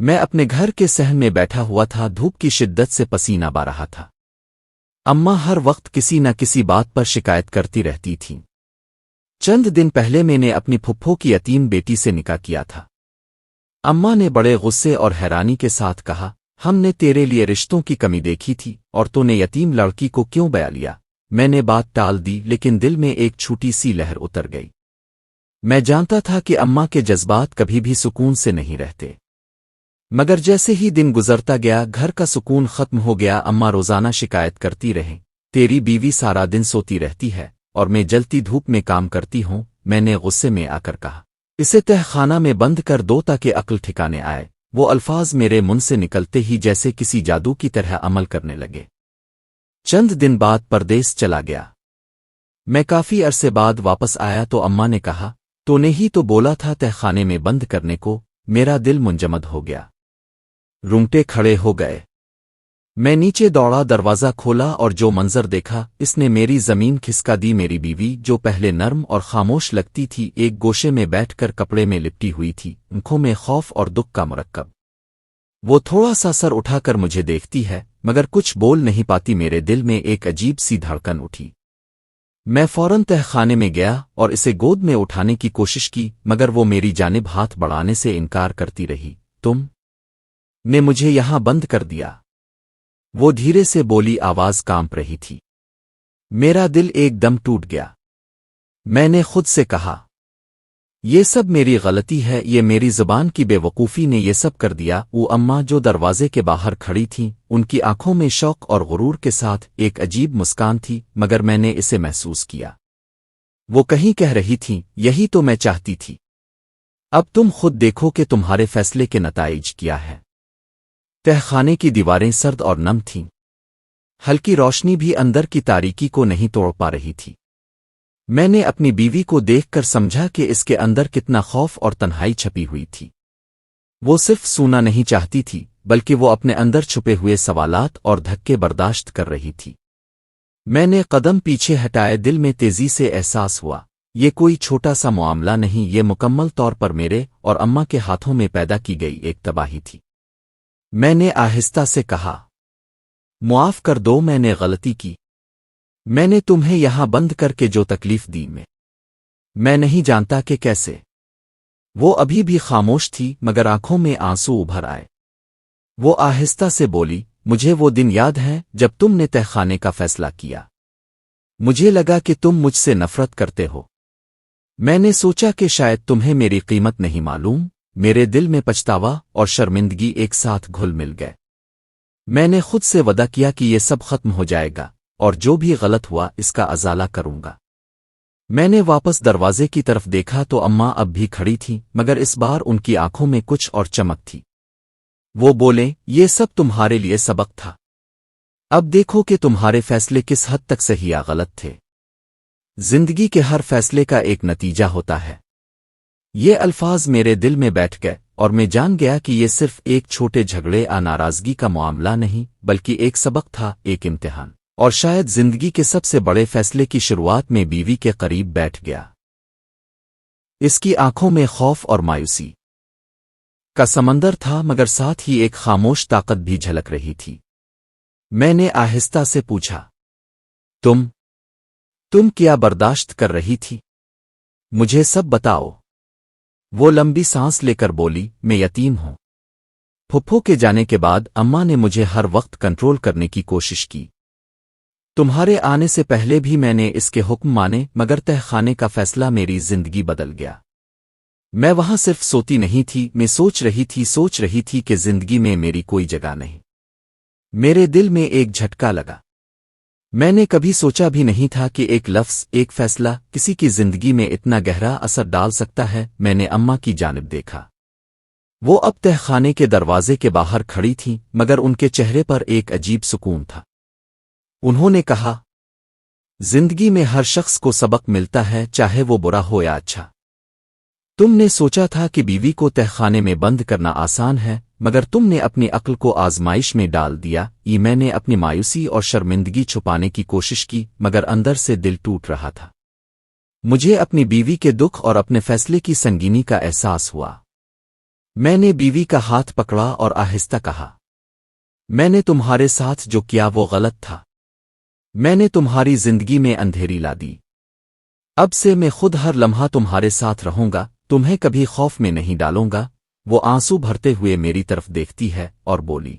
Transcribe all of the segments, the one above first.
میں اپنے گھر کے صحن میں بیٹھا ہوا تھا، دھوپ کی شدت سے پسینہ بہہ رہا تھا۔ اماں ہر وقت کسی نہ کسی بات پر شکایت کرتی رہتی تھیں۔ چند دن پہلے میں نے اپنی پھپھو کی یتیم بیٹی سے نکاح کیا تھا۔ اماں نے بڑے غصے اور حیرانی کے ساتھ کہا، ہم نے تیرے لیے رشتوں کی کمی دیکھی تھی اور تو نے یتیم لڑکی کو کیوں بیا لیا؟ میں نے بات ٹال دی، لیکن دل میں ایک چھوٹی سی لہر اتر گئی۔ میں جانتا تھا کہ اماں کے جذبات کبھی بھی سکون سے نہیں رہتے، مگر جیسے ہی دن گزرتا گیا گھر کا سکون ختم ہو گیا۔ اماں روزانہ شکایت کرتی رہیں، تیری بیوی سارا دن سوتی رہتی ہے اور میں جلتی دھوپ میں کام کرتی ہوں۔ میں نے غصے میں آ کر کہا، اسے تہ خانہ میں بند کر دو تاکہ عقل ٹھکانے آئے۔ وہ الفاظ میرے منہ سے نکلتے ہی جیسے کسی جادو کی طرح عمل کرنے لگے۔ چند دن بعد پردیس چلا گیا۔ میں کافی عرصے بعد واپس آیا تو اماں نے کہا، تو نے ہی تو بولا تھا تہ خانے میں بند کرنے کو۔ میرا دل منجمد ہو گیا، رونگٹے کھڑے ہو گئے۔ میں نیچے دوڑا، دروازہ کھولا اور جو منظر دیکھا اس نے میری زمین کھسکا دی۔ میری بیوی جو پہلے نرم اور خاموش لگتی تھی ایک گوشے میں بیٹھ کر کپڑے میں لپٹی ہوئی تھی، آنکھوں میں خوف اور دکھ کا مرکب۔ وہ تھوڑا سا سر اٹھا کر مجھے دیکھتی ہے مگر کچھ بول نہیں پاتی۔ میرے دل میں ایک عجیب سی دھڑکن اٹھی۔ میں فوراً تہ خانے میں گیا اور اسے گود میں اٹھانے کی کوشش کی مگر وہ میری جانب ہاتھ بڑھانے سے انکار کرتی رہی۔ تم نے مجھے یہاں بند کر دیا، وہ دھیرے سے بولی، آواز کانپ رہی تھی۔ میرا دل ایک دم ٹوٹ گیا۔ میں نے خود سے کہا، یہ سب میری غلطی ہے، یہ میری زبان کی بے وقوفی نے یہ سب کر دیا۔ وہ اماں جو دروازے کے باہر کھڑی تھیں، ان کی آنکھوں میں شوق اور غرور کے ساتھ ایک عجیب مسکان تھی، مگر میں نے اسے محسوس کیا۔ وہ کہیں کہہ رہی تھیں، یہی تو میں چاہتی تھی، اب تم خود دیکھو کہ تمہارے فیصلے کے نتائج کیا ہے۔ تہ خانے کی دیواریں سرد اور نم تھیں، ہلکی روشنی بھی اندر کی تاریکی کو نہیں توڑ پا رہی تھی۔ میں نے اپنی بیوی کو دیکھ کر سمجھا کہ اس کے اندر کتنا خوف اور تنہائی چھپی ہوئی تھی۔ وہ صرف سونا نہیں چاہتی تھی بلکہ وہ اپنے اندر چھپے ہوئے سوالات اور دھکے برداشت کر رہی تھی۔ میں نے قدم پیچھے ہٹائے، دل میں تیزی سے احساس ہوا، یہ کوئی چھوٹا سا معاملہ نہیں، یہ مکمل طور پر میرے اور اماں کے ہاتھوں میں پیدا کی گئی ایک تباہی تھی۔ میں نے آہستہ سے کہا، معاف کر دو، میں نے غلطی کی۔ میں نے تمہیں یہاں بند کر کے جو تکلیف دی میں نہیں جانتا کہ کیسے۔ وہ ابھی بھی خاموش تھی مگر آنکھوں میں آنسو ابھر آئے۔ وہ آہستہ سے بولی، مجھے وہ دن یاد ہے جب تم نے تہ خانے کا فیصلہ کیا۔ مجھے لگا کہ تم مجھ سے نفرت کرتے ہو۔ میں نے سوچا کہ شاید تمہیں میری قیمت نہیں معلوم۔ میرے دل میں پچھتاوا اور شرمندگی ایک ساتھ گھل مل گئے۔ میں نے خود سے وعدہ کیا کہ یہ سب ختم ہو جائے گا اور جو بھی غلط ہوا اس کا ازالہ کروں گا۔ میں نے واپس دروازے کی طرف دیکھا تو اماں اب بھی کھڑی تھیں مگر اس بار ان کی آنکھوں میں کچھ اور چمک تھی۔ وہ بولے، یہ سب تمہارے لیے سبق تھا، اب دیکھو کہ تمہارے فیصلے کس حد تک صحیح یا غلط تھے۔ زندگی کے ہر فیصلے کا ایک نتیجہ ہوتا ہے۔ یہ الفاظ میرے دل میں بیٹھ گئے اور میں جان گیا کہ یہ صرف ایک چھوٹے جھگڑے یا ناراضگی کا معاملہ نہیں بلکہ ایک سبق تھا، ایک امتحان، اور شاید زندگی کے سب سے بڑے فیصلے کی شروعات میں بیوی کے قریب بیٹھ گیا۔ اس کی آنکھوں میں خوف اور مایوسی کا سمندر تھا مگر ساتھ ہی ایک خاموش طاقت بھی جھلک رہی تھی۔ میں نے آہستہ سے پوچھا، تم کیا برداشت کر رہی تھی؟ مجھے سب بتاؤ۔ وہ لمبی سانس لے کر بولی، میں یتیم ہوں۔ پھپھو کے جانے کے بعد اماں نے مجھے ہر وقت کنٹرول کرنے کی کوشش کی۔ تمہارے آنے سے پہلے بھی میں نے اس کے حکم مانے مگر تہ خانے کا فیصلہ میری زندگی بدل گیا۔ میں وہاں صرف سوتی نہیں تھی، میں سوچ رہی تھی کہ زندگی میں میری کوئی جگہ نہیں۔ میرے دل میں ایک جھٹکا لگا۔ میں نے کبھی سوچا بھی نہیں تھا کہ ایک لفظ، ایک فیصلہ کسی کی زندگی میں اتنا گہرا اثر ڈال سکتا ہے۔ میں نے اماں کی جانب دیکھا، وہ اب تہ خانے کے دروازے کے باہر کھڑی تھیں مگر ان کے چہرے پر ایک عجیب سکون تھا۔ انہوں نے کہا، زندگی میں ہر شخص کو سبق ملتا ہے، چاہے وہ برا ہو یا اچھا۔ تم نے سوچا تھا کہ بیوی کو تہ خانے میں بند کرنا آسان ہے مگر تم نے اپنی عقل کو آزمائش میں ڈال دیا۔ میں نے اپنی مایوسی اور شرمندگی چھپانے کی کوشش کی مگر اندر سے دل ٹوٹ رہا تھا۔ مجھے اپنی بیوی کے دکھ اور اپنے فیصلے کی سنگینی کا احساس ہوا۔ میں نے بیوی کا ہاتھ پکڑا اور آہستہ کہا، میں نے تمہارے ساتھ جو کیا وہ غلط تھا۔ میں نے تمہاری زندگی میں اندھیری لا دی۔ اب سے میں خود ہر لمحہ تمہارے ساتھ رہوں گا، تمہیں کبھی خوف میں نہیں ڈالوں گا۔ وہ آنسو بھرتے ہوئے میری طرف دیکھتی ہے اور بولی،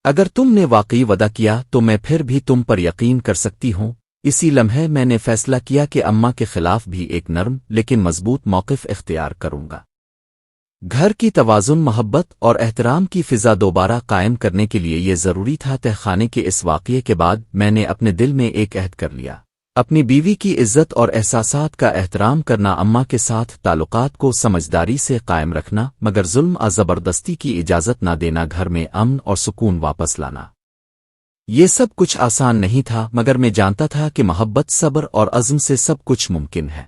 اگر تم نے واقعی وعدہ کیا تو میں پھر بھی تم پر یقین کر سکتی ہوں۔ اسی لمحے میں نے فیصلہ کیا کہ اماں کے خلاف بھی ایک نرم لیکن مضبوط موقف اختیار کروں گا۔ گھر کی توازن، محبت اور احترام کی فضا دوبارہ قائم کرنے کے لیے یہ ضروری تھا۔ تہ خانے کے اس واقعے کے بعد میں نے اپنے دل میں ایک عہد کر لیا، اپنی بیوی کی عزت اور احساسات کا احترام کرنا، اماں کے ساتھ تعلقات کو سمجھداری سے قائم رکھنا، مگر ظلم اور زبردستی کی اجازت نہ دینا، گھر میں امن اور سکون واپس لانا۔ یہ سب کچھ آسان نہیں تھا، مگر میں جانتا تھا کہ محبت، صبر اور عزم سے سب کچھ ممکن ہے۔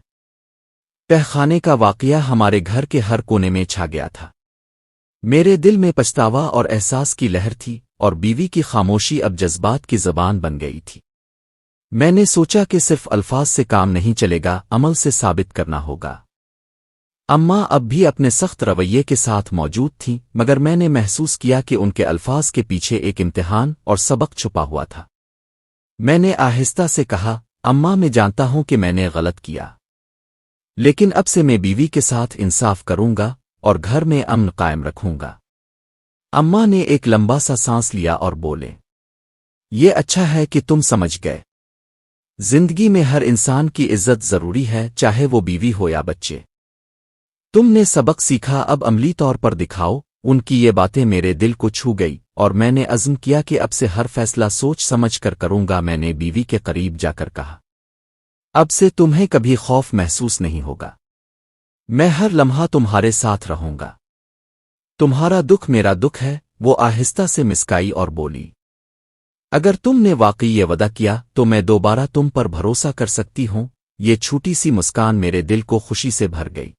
تہ خانے کا واقعہ ہمارے گھر کے ہر کونے میں چھا گیا تھا۔ میرے دل میں پچھتاوا اور احساس کی لہر تھی، اور بیوی کی خاموشی اب جذبات کی زبان بن گئی تھی۔ میں نے سوچا کہ صرف الفاظ سے کام نہیں چلے گا، عمل سے ثابت کرنا ہوگا۔ اماں اب بھی اپنے سخت رویے کے ساتھ موجود تھیں، مگر میں نے محسوس کیا کہ ان کے الفاظ کے پیچھے ایک امتحان اور سبق چھپا ہوا تھا۔ میں نے آہستہ سے کہا، اماں میں جانتا ہوں کہ میں نے غلط کیا، لیکن اب سے میں بیوی کے ساتھ انصاف کروں گا اور گھر میں امن قائم رکھوں گا۔ اماں نے ایک لمبا سا سانس لیا اور بولے، یہ اچھا ہے کہ تم سمجھ گئے۔ زندگی میں ہر انسان کی عزت ضروری ہے، چاہے وہ بیوی ہو یا بچے۔ تم نے سبق سیکھا، اب عملی طور پر دکھاؤ۔ ان کی یہ باتیں میرے دل کو چھو گئی، اور میں نے عزم کیا کہ اب سے ہر فیصلہ سوچ سمجھ کر کروں گا۔ میں نے بیوی کے قریب جا کر کہا، اب سے تمہیں کبھی خوف محسوس نہیں ہوگا، میں ہر لمحہ تمہارے ساتھ رہوں گا۔ تمہارا دکھ میرا دکھ ہے۔ وہ آہستہ سے مسکائی اور بولی، اگر تم نے واقعی یہ وعدہ کیا تو میں دوبارہ تم پر بھروسہ کر سکتی ہوں۔ یہ چھوٹی سی مسکان میرے دل کو خوشی سے بھر گئی۔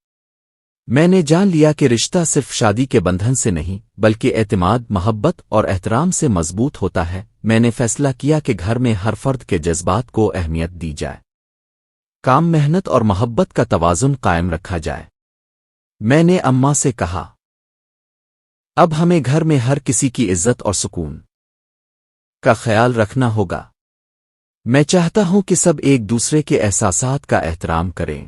میں نے جان لیا کہ رشتہ صرف شادی کے بندھن سے نہیں بلکہ اعتماد، محبت اور احترام سے مضبوط ہوتا ہے۔ میں نے فیصلہ کیا کہ گھر میں ہر فرد کے جذبات کو اہمیت دی جائے، کام، محنت اور محبت کا توازن قائم رکھا جائے۔ میں نے اماں سے کہا، اب ہمیں گھر میں ہر کسی کی عزت اور سکون کا خیال رکھنا ہوگا۔ میں چاہتا ہوں کہ سب ایک دوسرے کے احساسات کا احترام کریں۔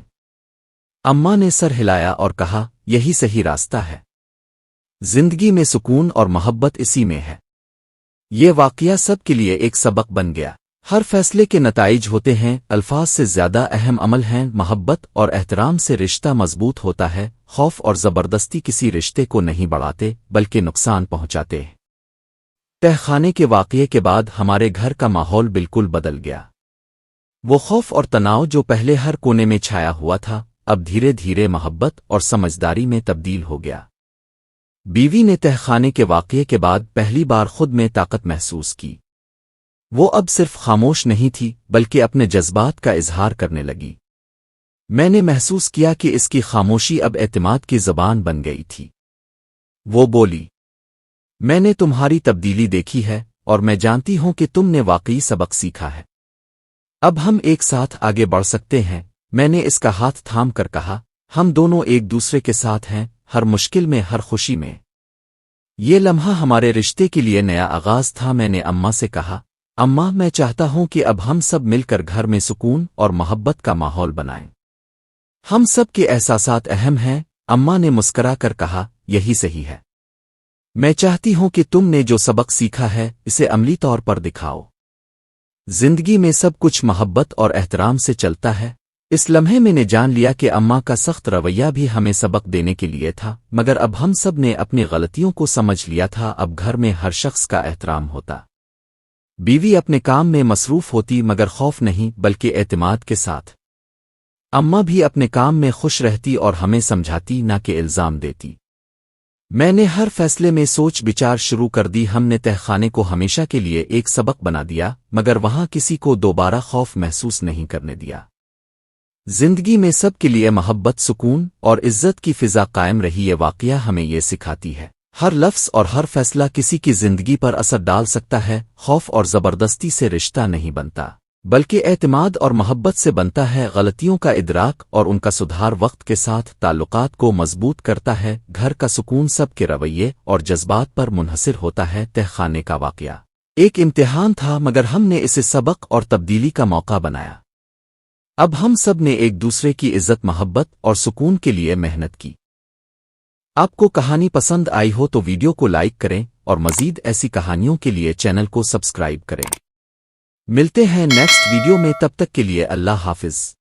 اماں نے سر ہلایا اور کہا، یہی صحیح راستہ ہے۔ زندگی میں سکون اور محبت اسی میں ہے۔ یہ واقعہ سب کے لیے ایک سبق بن گیا۔ ہر فیصلے کے نتائج ہوتے ہیں، الفاظ سے زیادہ اہم عمل ہیں۔ محبت اور احترام سے رشتہ مضبوط ہوتا ہے۔ خوف اور زبردستی کسی رشتے کو نہیں بڑھاتے بلکہ نقصان پہنچاتے ہیں۔ تہ خانے کے واقعے کے بعد ہمارے گھر کا ماحول بالکل بدل گیا۔ وہ خوف اور تناؤ جو پہلے ہر کونے میں چھایا ہوا تھا، اب دھیرے دھیرے محبت اور سمجھداری میں تبدیل ہو گیا۔ بیوی نے تہ خانے کے واقعے کے بعد پہلی بار خود میں طاقت محسوس کی۔ وہ اب صرف خاموش نہیں تھی بلکہ اپنے جذبات کا اظہار کرنے لگی۔ میں نے محسوس کیا کہ اس کی خاموشی اب اعتماد کی زبان بن گئی تھی۔ وہ بولی، میں نے تمہاری تبدیلی دیکھی ہے اور میں جانتی ہوں کہ تم نے واقعی سبق سیکھا ہے۔ اب ہم ایک ساتھ آگے بڑھ سکتے ہیں۔ میں نے اس کا ہاتھ تھام کر کہا، ہم دونوں ایک دوسرے کے ساتھ ہیں، ہر مشکل میں، ہر خوشی میں۔ یہ لمحہ ہمارے رشتے کے لیے نیا آغاز تھا۔ میں نے اماں سے کہا، اماں، میں چاہتا ہوں کہ اب ہم سب مل کر گھر میں سکون اور محبت کا ماحول بنائیں۔ ہم سب کے احساسات اہم ہیں۔ اماں نے مسکرا کر کہا، یہی صحیح ہے۔ میں چاہتی ہوں کہ تم نے جو سبق سیکھا ہے اسے عملی طور پر دکھاؤ۔ زندگی میں سب کچھ محبت اور احترام سے چلتا ہے۔ اس لمحے میں نے جان لیا کہ اماں کا سخت رویہ بھی ہمیں سبق دینے کے لیے تھا، مگر اب ہم سب نے اپنی غلطیوں کو سمجھ لیا تھا۔ اب گھر میں ہر شخص کا احترام ہوتا، بیوی اپنے کام میں مصروف ہوتی مگر خوف نہیں بلکہ اعتماد کے ساتھ، اماں بھی اپنے کام میں خوش رہتی اور ہمیں سمجھاتی نہ کہ الزام دیتی۔ میں نے ہر فیصلے میں سوچ بچار شروع کر دی۔ ہم نے تہ خانے کو ہمیشہ کے لیے ایک سبق بنا دیا، مگر وہاں کسی کو دوبارہ خوف محسوس نہیں کرنے دیا۔ زندگی میں سب کے لیے محبت، سکون اور عزت کی فضا قائم رہی۔ یہ واقعہ ہمیں یہ سکھاتی ہے، ہر لفظ اور ہر فیصلہ کسی کی زندگی پر اثر ڈال سکتا ہے۔ خوف اور زبردستی سے رشتہ نہیں بنتا بلکہ اعتماد اور محبت سے بنتا ہے، غلطیوں کا ادراک اور ان کا سدھار وقت کے ساتھ تعلقات کو مضبوط کرتا ہے، گھر کا سکون سب کے رویے اور جذبات پر منحصر ہوتا ہے۔ تہ خانے کا واقعہ ایک امتحان تھا، مگر ہم نے اسے سبق اور تبدیلی کا موقع بنایا۔ اب ہم سب نے ایک دوسرے کی عزت، محبت اور سکون کے لیے محنت کی۔ آپ کو کہانی پسند آئی ہو تو ویڈیو کو لائک کریں اور مزید ایسی کہانیوں کے لیے چینل کو سبسکرائب کریں۔ ملتے ہیں نیکسٹ ویڈیو میں، تب تک کے لیے اللہ حافظ۔